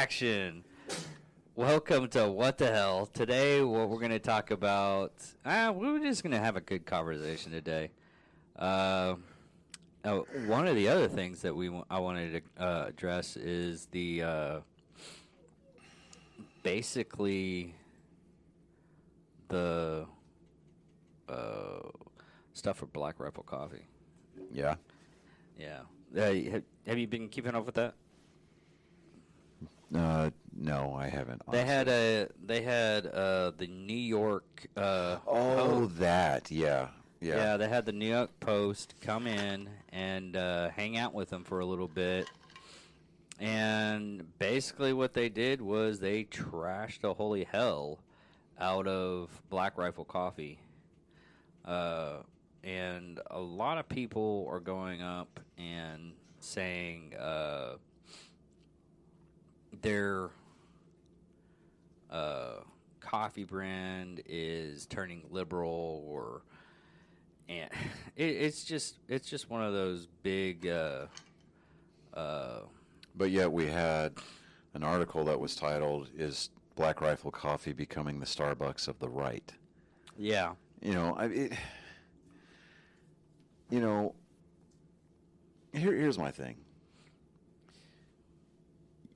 action. Welcome to What the Hell. Today, what we're going to talk about, we're just going to have a good conversation today. One of the other things that I wanted to address is the basically the stuff for Black Rifle Coffee. Yeah. Yeah. Have you been keeping up with that? No, I haven't. Honestly. They had the New York. That. Yeah. Yeah, they had the New York Post come in and hang out with them for a little bit. And basically what they did was they trashed the holy hell out of Black Rifle Coffee. And a lot of people are going up and saying their coffee brand is turning liberal, or and it's just one of those big. But yet we had an article that was titled "Is Black Rifle Coffee Becoming the Starbucks of the Right?" Yeah. Here's my thing.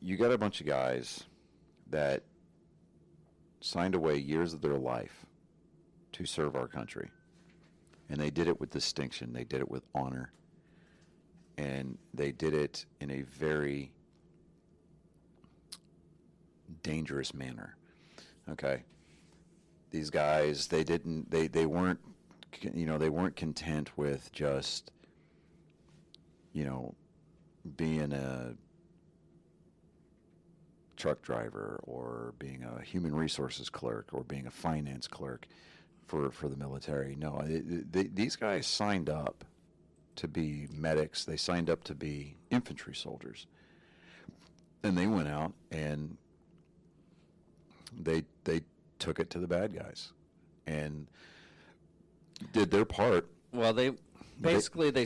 You got a bunch of guys that signed away years of their life to serve our country. And they did it with distinction. They did it with honor. And they did it in a very dangerous manner. Okay? These guys, they weren't content with just, being a truck driver or being a human resources clerk or being a finance clerk for the military. No, these guys signed up to be medics. They signed up to be infantry soldiers. And they went out and they took it to the bad guys and did their part. Well, they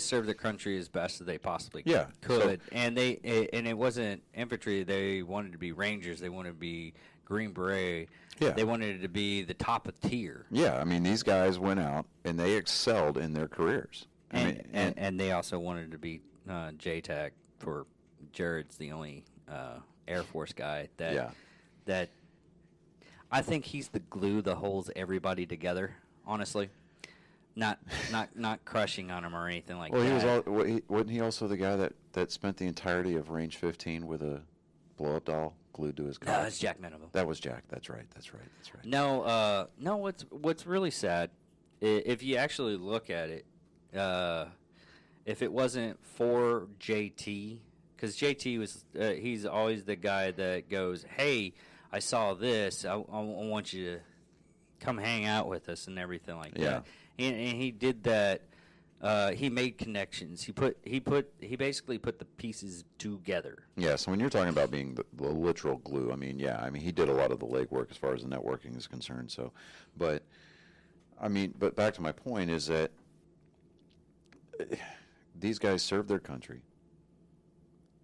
served the country as best as they possibly could. So, and it wasn't infantry. They wanted to be Rangers. They wanted to be Green Beret. Yeah. They wanted it to be the top of tier. Yeah, I mean, these guys went out and they excelled in their careers. And they also wanted to be JTAC for Jared's the only Air Force guy that I think he's the glue that holds everybody together, honestly. Not crushing on him or anything like that. Wasn't he also the guy that spent the entirety of Range 15 with a blow-up doll glued to his car? No, that's Jack Menable. That was Jack. That's right. No. What's really sad, if you actually look at it, if it wasn't for JT, because JT was he's always the guy that goes, "Hey, I saw this. I want you to come hang out with us and everything like that." And he did that. He made connections. He basically put the pieces together. Yeah. So when you're talking about being the literal glue, he did a lot of the legwork as far as the networking is concerned. So, but back to my point is that these guys served their country.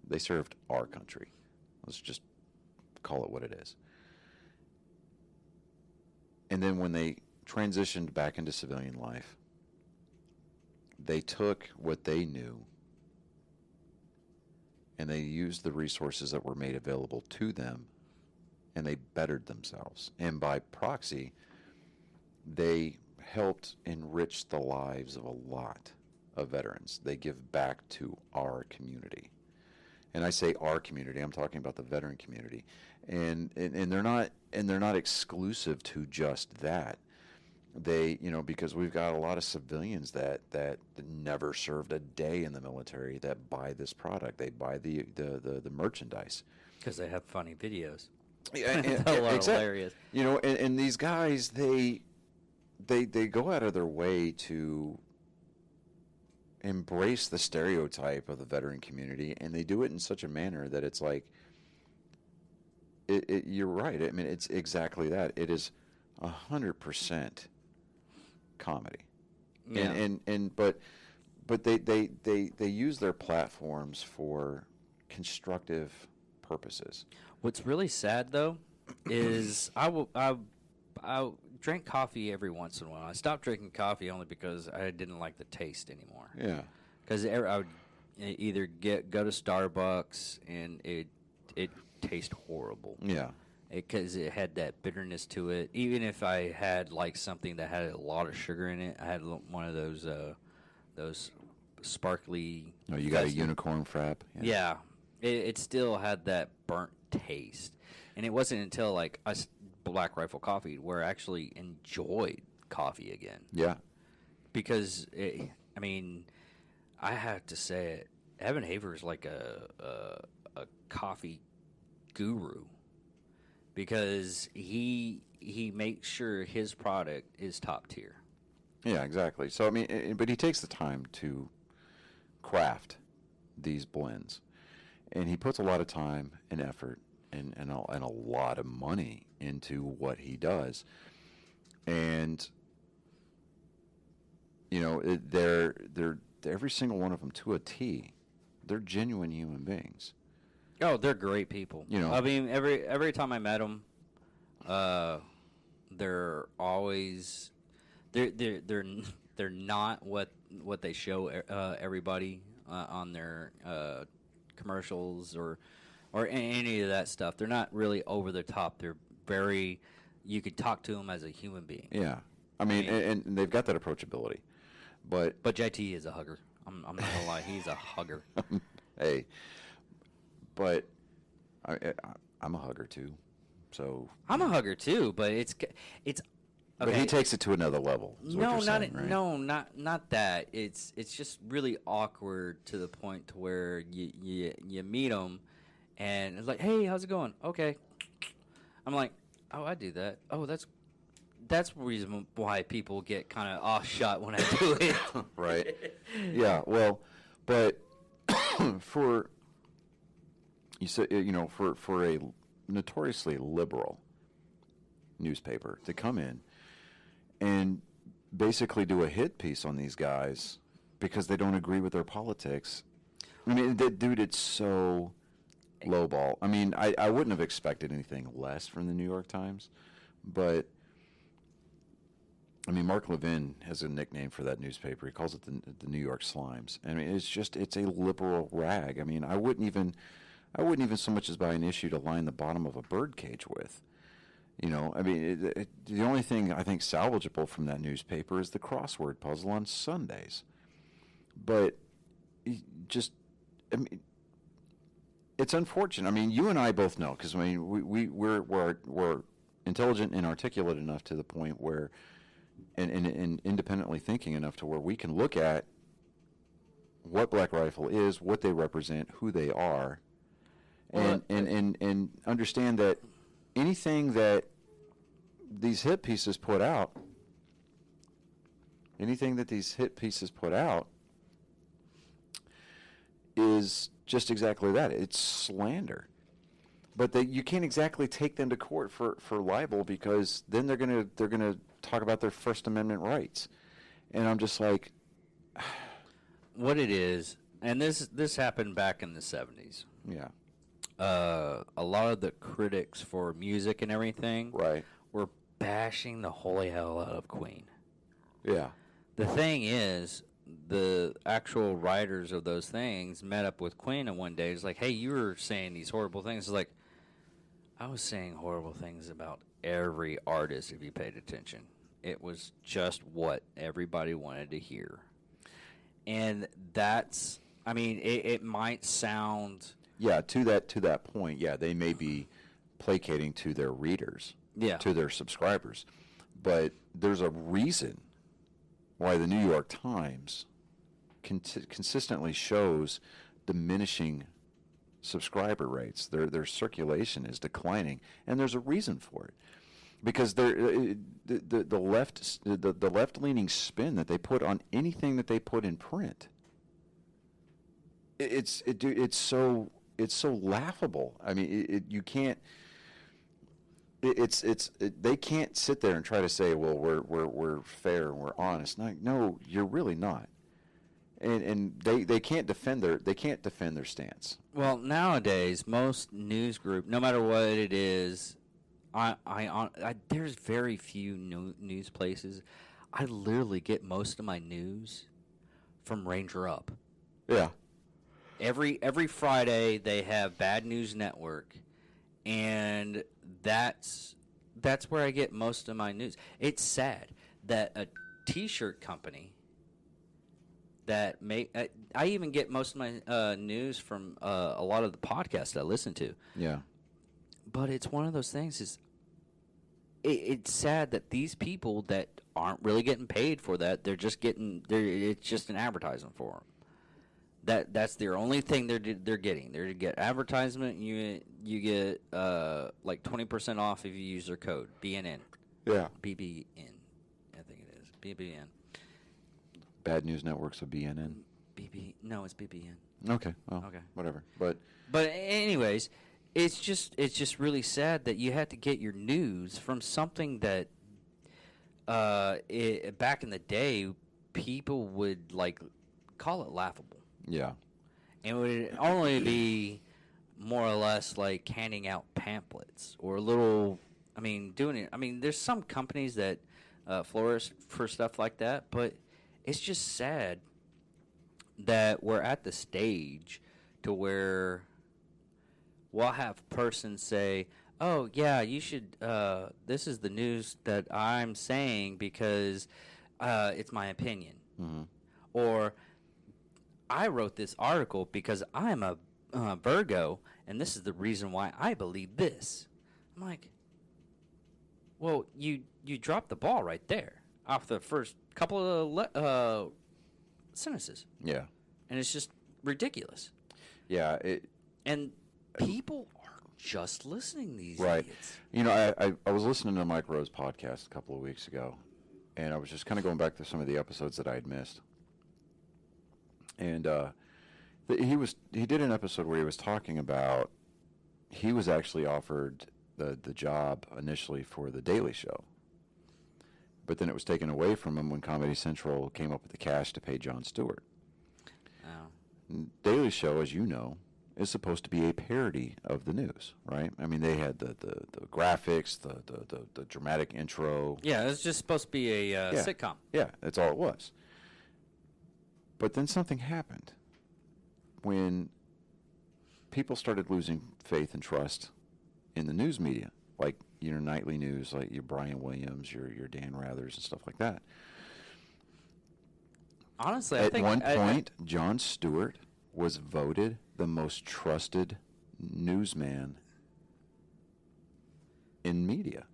They served our country. Let's just call it what it is. And then when they transitioned back into civilian life, they took what they knew and they used the resources that were made available to them and they bettered themselves. And by proxy, they helped enrich the lives of a lot of veterans. They give back to our community. And I say our community, I'm talking about the veteran community. And they're not exclusive to just that. They, because we've got a lot of civilians that never served a day in the military that buy this product. They buy the merchandise because they have funny videos. Yeah, hilarious. And these guys, they go out of their way to embrace the stereotype of the veteran community, and they do it in such a manner that it's like, you're right. I mean, it's exactly that. It is 100% comedy. Yeah. But they use their platforms for constructive purposes. What's really sad though is I drink coffee every once in a while. I stopped drinking coffee only because I didn't like the taste anymore. Yeah. Because I would either go to Starbucks and it tastes horrible. Yeah. Because it had that bitterness to it. Even if I had like something that had a lot of sugar in it, I had one of those sparkly. Oh, you got a unicorn frap? Yeah. It still had that burnt taste, and it wasn't until like us Black Rifle Coffee where I actually enjoyed coffee again. Yeah. Because I mean, I have to say it. Evan Haver is like a coffee guru, because he makes sure his product is top tier. Yeah, exactly. So I mean, but he takes the time to craft these blends, and he puts a lot of time and effort and a lot of money into what he does. And you know, they're every single one of them to a T. They're genuine human beings. Oh, they're great people. You know, I mean, every time I met them, they're always they're not what they show everybody on their commercials or any of that stuff. They're not really over the top. They're very. You could talk to them as a human being. Yeah, I mean, and they've got that approachability, but JT is a hugger. I'm not gonna lie, he's a hugger. Hey, but I'm a hugger too, so I'm a hugger too. But it's okay. But he takes it to another level. No, right? not that. It's just really awkward to the point to where you meet him, and it's like, hey, how's it going? Okay, I'm like, oh, I do that. Oh, that's the reason why people get kind of off shot when I do it. Right. Yeah. Well, but for you said, you know, for a notoriously liberal newspaper to come in and basically do a hit piece on these guys because they don't agree with their politics. I mean, dude, it's so lowball. I mean, I wouldn't have expected anything less from the New York Times, but I mean, Mark Levin has a nickname for that newspaper. He calls it the New York Slimes. I mean, it's a liberal rag. I mean, I wouldn't even so much as buy an issue to line the bottom of a birdcage with. You know, I mean, the only thing I think salvageable from that newspaper is the crossword puzzle on Sundays. But I mean, it's unfortunate. I mean, you and I both know, because I mean, we're intelligent and articulate enough to the point where, and independently thinking enough to where we can look at what Black Rifle is, what they represent, who they are, and understand that anything that these hit pieces put out, is just exactly that. It's slander. But you can't exactly take them to court for libel, because then they're gonna talk about their First Amendment rights, and I'm just like, what it is, and this happened back in the 70s. Yeah. A lot of the critics for music and everything, right, were bashing the holy hell out of Queen. Yeah. The thing is, the actual writers of those things met up with Queen and one day. It's like, hey, you were saying these horrible things. It's like, I was saying horrible things about every artist if you paid attention. It was just what everybody wanted to hear. And that's, I mean, it might sound... Yeah, to that point, yeah, they may be placating to their readers, yeah, to their subscribers. But there's a reason why the New York Times consistently shows diminishing subscriber rates. Their circulation is declining, and there's a reason for it. Because the left-leaning spin that they put on anything that they put in print, it's so laughable. I mean, you can't. They can't sit there and try to say, well, we're fair and we're honest. No, you're really not. and they can't defend their stance. Well, nowadays, most news group, no matter what it is, there's very few news places. I literally get most of my news from Ranger Up. Yeah. Every Friday they have Bad News Network, and that's where I get most of my news. It's sad that a T-shirt company that I even get most of my news from a lot of the podcasts I listen to. Yeah. But it's one of those things. It's sad that these people that aren't really getting paid for that, it's just an advertisement for them. That's their only thing they're getting. They're to get advertisement. You get like 20% off if you use their code BNN. Yeah. BBN, I think it is BBN. Bad News Network's a BNN. No, it's BBN. Okay. Well, okay. Whatever. But anyways, it's just really sad that you had to get your news from something that back in the day people would like call it laughable. Yeah. And it would only be more or less like handing out pamphlets or doing it. I mean, there's some companies that flourish for stuff like that, but it's just sad that we're at the stage to where we'll have persons say, oh, yeah, you should, this is the news that I'm saying because it's my opinion. Mm-hmm. Or I wrote this article because I'm a Virgo, and this is the reason why I believe this. I'm like, well, you dropped the ball right there off the first couple of sentences. Yeah. And it's just ridiculous. Yeah. And people are just listening these right. idiots. You know, I was listening to Mike Rowe's podcast a couple of weeks ago, and I was just kind of going back to some of the episodes that I had missed. And he did an episode where he was talking about he was actually offered the job initially for the Daily Show, but then it was taken away from him when Comedy Central came up with the cash to pay Jon Stewart. Oh. Daily Show, as you know, is supposed to be a parody of the news, right? I mean, they had the graphics, the dramatic intro. Yeah, it's just supposed to be a sitcom. Yeah, that's all it was. But then something happened when people started losing faith and trust in the news media, like your nightly news, like your Brian Williams, your Dan Rathers, and stuff like that. Honestly, at I think one point, Jon Stewart was voted the most trusted newsman in media.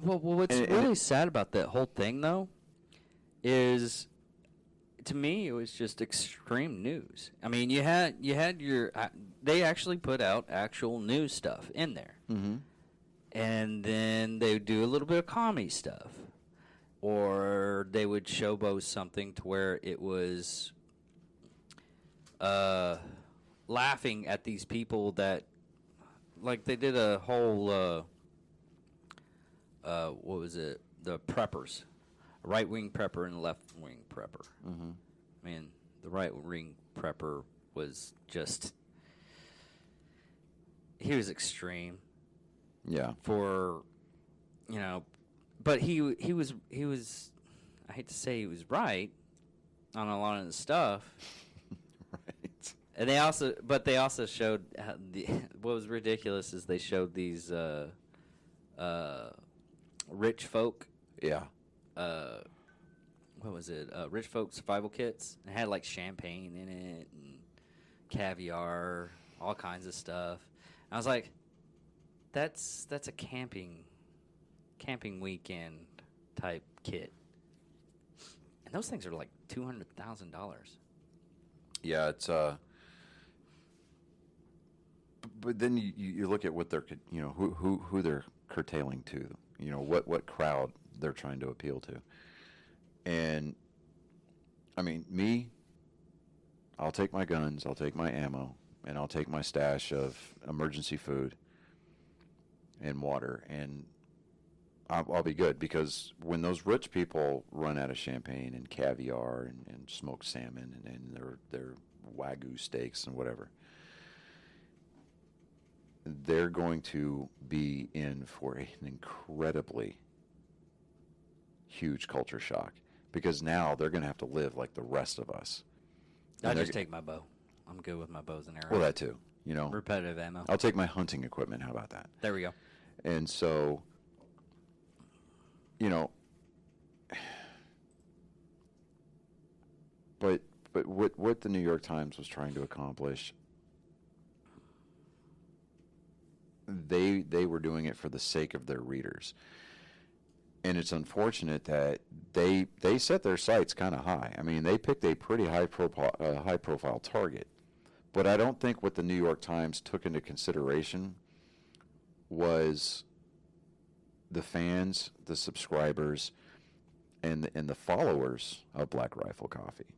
Well, what's really sad about that whole thing, though, is, to me, it was just extreme news. I mean, you had your they actually put out actual news stuff in there, Mm-hmm. and then they would do a little bit of comedy stuff, or they would showboat something to where it was laughing at these people that, like, they did a whole what was it? The preppers, a right-wing prepper and a left-wing prepper. Mm-hmm. I mean, the right-wing prepper was just, he was extreme. Yeah. For, but he was, I hate to say he was right on a lot of the stuff. Right. And they also showed what was ridiculous is they showed these rich folk. Yeah. What was it? Rich folk survival kits. It had like champagne in it and caviar, all kinds of stuff. And I was like, that's a camping weekend type kit. And those things are like $200,000. Yeah, it's but then you look at what they're who they're curtailing to, what crowd they're trying to appeal to. And I mean, I'll take my guns, I'll take my ammo, and I'll take my stash of emergency food and water, and I'll be good, because when those rich people run out of champagne and caviar and smoked salmon and their Wagyu steaks and whatever, they're going to be in for an incredibly huge culture shock, because now they're going to have to live like the rest of us. I just take my bow. I'm good with my bows and arrows. Well, that too. You know, repetitive ammo. I'll take my hunting equipment. How about that? There we go. And so, you know, but what the New York Times was trying to accomplish, they were doing it for the sake of their readers. And it's unfortunate that they set their sights kind of high. I mean, they picked a pretty high profile target. But I don't think what the New York Times took into consideration was the fans, the subscribers, and the followers of Black Rifle Coffee.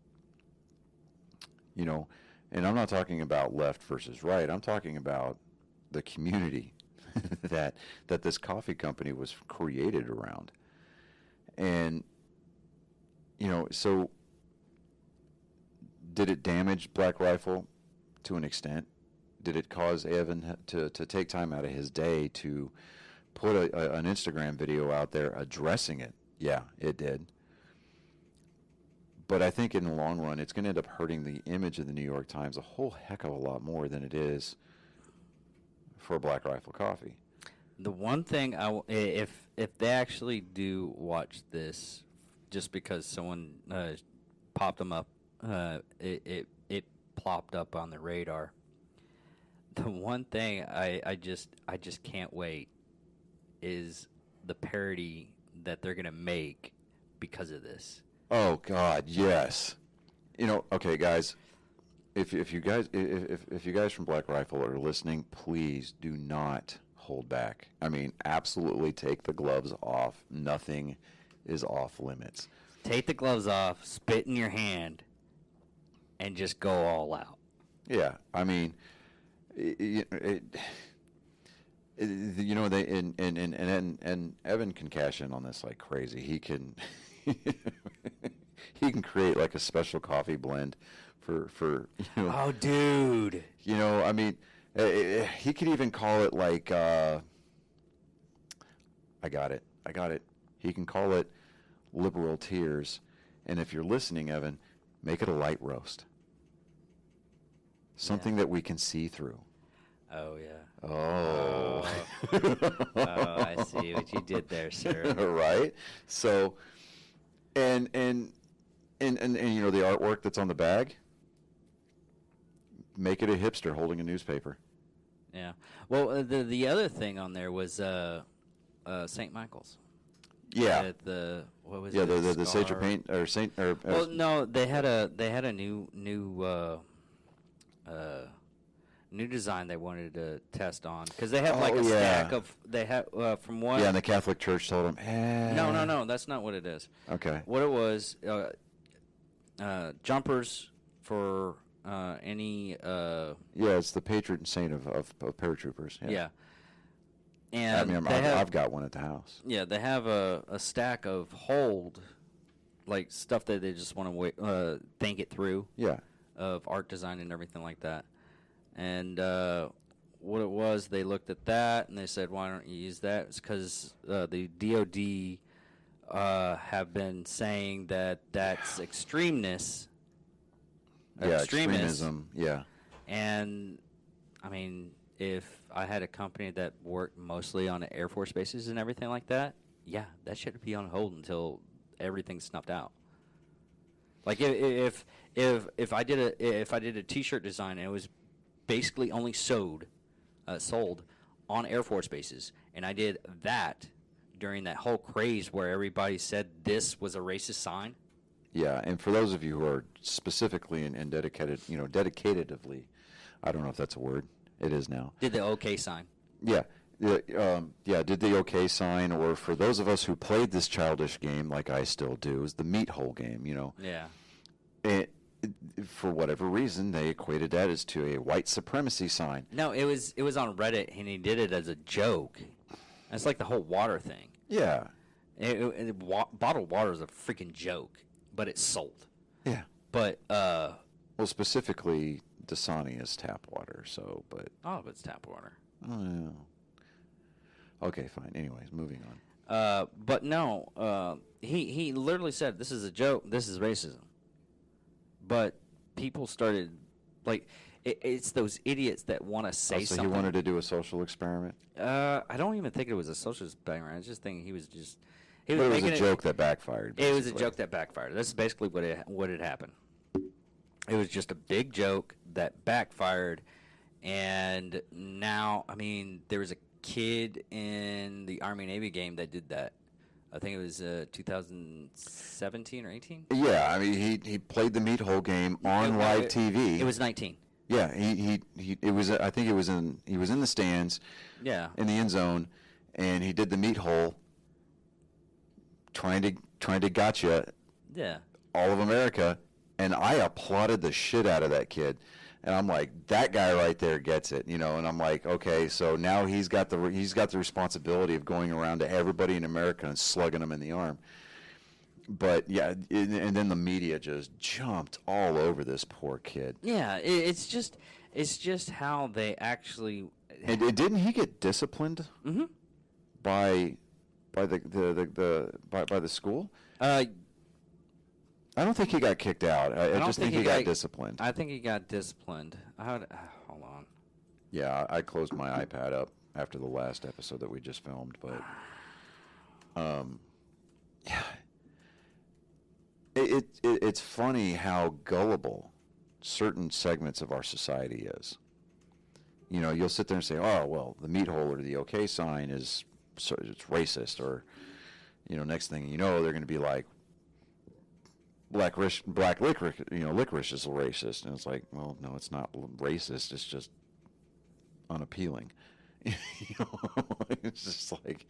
You know, and I'm not talking about left versus right. I'm talking about the community that this coffee company was created around. And, you know, so did it damage Black Rifle to an extent? Did it cause Evan to take time out of his day to put an Instagram video out there addressing it? Yeah, it did. But I think in the long run, it's going to end up hurting the image of the New York Times a whole heck of a lot more than it is for Black Rifle Coffee. The one thing if they actually do watch this, just because someone popped them up, it plopped up on the radar. The one thing I just can't wait is the parody that they're gonna make because of this. Oh God, yes. You know, okay, guys. If you guys from Black Rifle are listening, please do not hold back. I mean, absolutely take the gloves off. Nothing is off limits. Take the gloves off, spit in your hand, and just go all out. Yeah, I mean, you know, they and Evan can cash in on this like crazy. He can he can create like a special coffee blend for you know. Oh, dude. You know, I mean, he could even call it like I got it. He can call it Liberal Tears, and if you're listening, Evan, make it a light roast. Something that we can see through. Oh, yeah. Oh. Oh, I see what you did there, sir. Right? So, and you know, the artwork that's on the bag, make it a hipster holding a newspaper. Yeah. Well, the other thing on there was St. Michael's. Yeah. What was it? Yeah, the the Sage of Paint or Saint or. Well, no, they had a new design they wanted to test on because they had a stack of from one. Yeah, and the Catholic Church told them, No, that's not what it is. Okay. What it was, jumpers for any. Yeah, it's the patron saint of paratroopers. Yeah. And I mean, I've got one at the house. Yeah, they have a stack of hold, like stuff that they just want to think it through. Yeah. Of art design and everything like that. And what it was, they looked at that and they said, why don't you use that? It's because the DOD have been saying that that's extremeness. Yeah, extremism. Yeah. And, I mean, if I had a company that worked mostly on Air Force bases and everything like that, yeah, that should be on hold until everything's snuffed out. Like if I did a T-shirt design and it was basically only sold on Air Force bases, and I did that during that whole craze where everybody said this was a racist sign. Yeah, and for those of you who are specifically and dedicated, dedicatedly, I don't know if that's a word. It is now. Did the OK sign. Yeah. Did the OK sign, or for those of us who played this childish game, like I still do, is the meat hole game, you know. Yeah. And for whatever reason, they equated that as to a white supremacy sign. No, it was on Reddit, and he did it as a joke. It's like the whole water thing. Yeah. Bottled water is a freaking joke, but it's sold. Yeah. But Well, specifically, Dasani is tap water. So, but all of it's tap water. oh, okay, fine. Anyways, moving on. But no, he literally said, "This is a joke. This is racism." But people started like it's those idiots that want to say So something. he wanted to do a social experiment. I don't even think it was a social experiment. I just think he was just. He But it was making a joke that backfired. It was a basically. joke that backfired. That's basically what had happened. It was just a big joke that backfired, and now, I mean, there was a kid in the Army-Navy game that did that. I think it was 2017 or 18. Yeah, I mean, he played the meat hole game on live TV. It was 19. Yeah, he it was. I think it was in. He was in the stands. Yeah. In the end zone, and he did the meat hole. Trying to gotcha. Yeah. All of America, and I applauded the shit out of that kid. And I'm like, that guy right there gets it, you know. And I'm like, okay, so now he's got the responsibility of going around to everybody in America and slugging them in the arm. But yeah, and then the media just jumped all over this poor kid. Yeah, it's just how they actually. And didn't he get disciplined by the school? I don't think he got kicked out. I just think he got disciplined. I think he got disciplined. Hold on. Yeah, I closed my iPad up after the last episode that we just filmed, but yeah, it's funny how gullible certain segments of our society is. You know, you'll sit there and say, "Oh, well, the meat hole or the OK sign it's racist," or you know, next thing you know, they're going to be like, black licorice, licorice is racist, and it's like, well, no, it's not racist. It's just unappealing. It's just like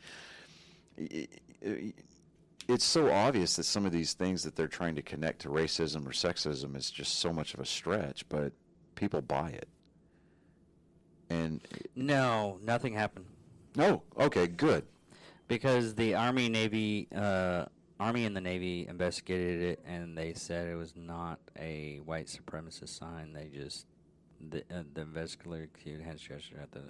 it's so obvious that some of these things that they're trying to connect to racism or sexism is just so much of a stretch, but people buy it. And no, nothing happened. Oh, okay, good. Because the Army and the Navy investigated it, and they said it was not a white supremacist sign. They just the investigator cute hands gesture at the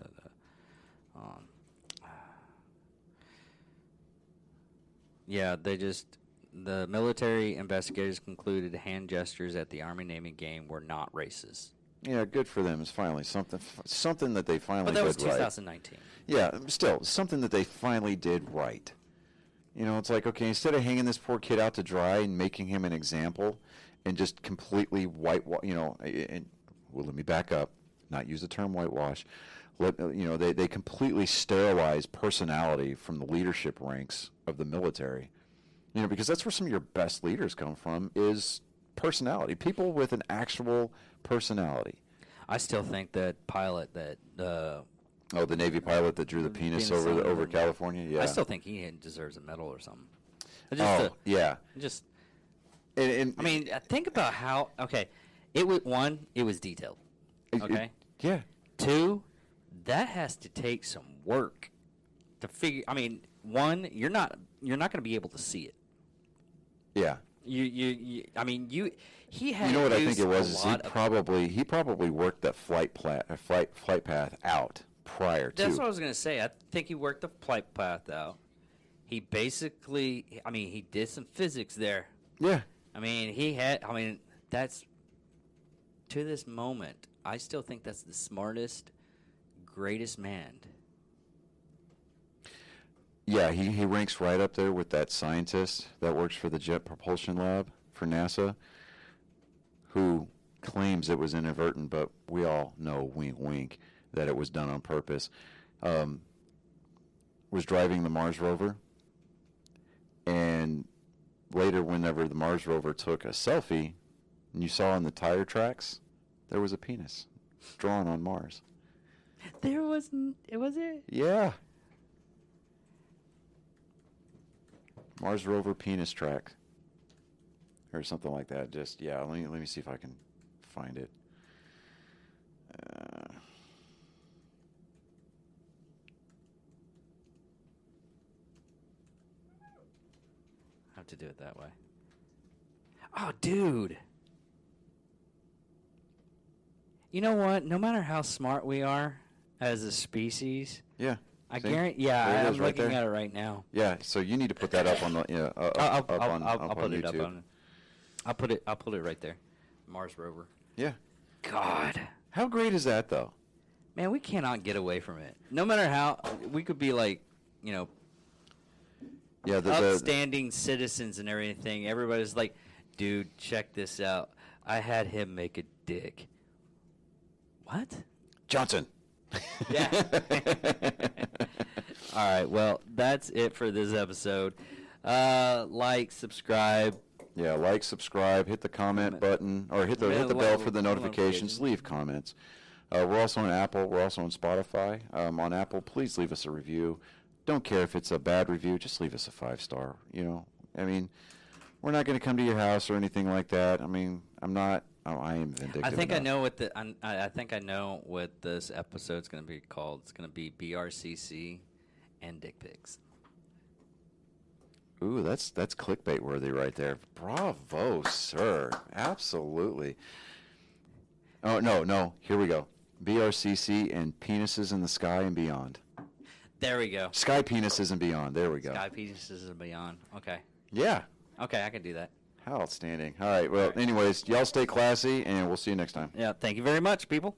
the military investigators concluded hand gestures at the Army Navy game were not racist. Yeah, good for them. It's finally something that they finally did right. But that was 2019. Yeah, still something that they finally did right. You know, it's like, okay, instead of hanging this poor kid out to dry and making him an example and just completely let me back up, not use the term whitewash. They completely sterilize personality from the leadership ranks of the military. You know, because that's where some of your best leaders come from is personality. People with an actual personality. I still think that pilot that the Navy pilot that drew the penis over California. Yeah, I still think he deserves a medal or something. Yeah. Just, and I mean, think about how. Okay, it was detailed. Okay. Yeah. 2, that has to take some work to figure. I mean, 1, you're not going to be able to see it. Yeah. I mean, he had. You know what I think it was? Is he probably worked that flight path out prior to. That's what I was going to say. I think he worked the flight path out. He basically, he did some physics there. Yeah. That's, to this moment, I still think that's the smartest, greatest man. Yeah, he ranks right up there with that scientist that works for the Jet Propulsion Lab for NASA, who claims it was inadvertent, but we all know, wink, wink, that it was done on purpose. Was driving the Mars rover, and later, whenever the Mars rover took a selfie, and you saw on the tire tracks, there was a penis drawn on Mars. There wasn't. Was it? Yeah. Mars rover penis track, or something like that. Just let me see if I can find it. have to do it that way. Oh, dude. You know what? No matter how smart we are as a species, Yeah. I See? guarantee. There it Yeah, is I'm right looking there. at it right now. Yeah. So you need to put that up on the I'll up on put it up YouTube. on. I'll put it right there. Mars rover. Yeah. God, How great is that, though? man, we cannot get away from it. No matter how we could be like, Yeah. upstanding citizens and everything. Everybody's like, dude, check this out. I had him make a dick. What? Johnson. Yeah. All right. Well, that's it for this episode. Like, subscribe. Yeah, like, subscribe, hit the comment button, or hit the bell for the notifications. Leave comments. We're also on Apple. We're also on Spotify. On Apple, please leave us a review. Don't care if it's a bad review. Just leave us a 5-star. I mean, we're not going to come to your house or anything like that. I mean, I'm not. Oh, I am vindictive. I think I enough. know what I think I know what this episode's going to be called. It's going to be BRCC and dick pics. Ooh, that's clickbait worthy right there. Bravo, sir. Absolutely. Oh, no. Here we go. BRCC and penises in the sky and beyond. There we go. Sky penises and beyond. There we go. Sky penises and beyond. Okay. Yeah. Okay, I can do that. How outstanding. All right. Well, anyways, y'all stay classy, and we'll see you next time. Yeah, thank you very much, people.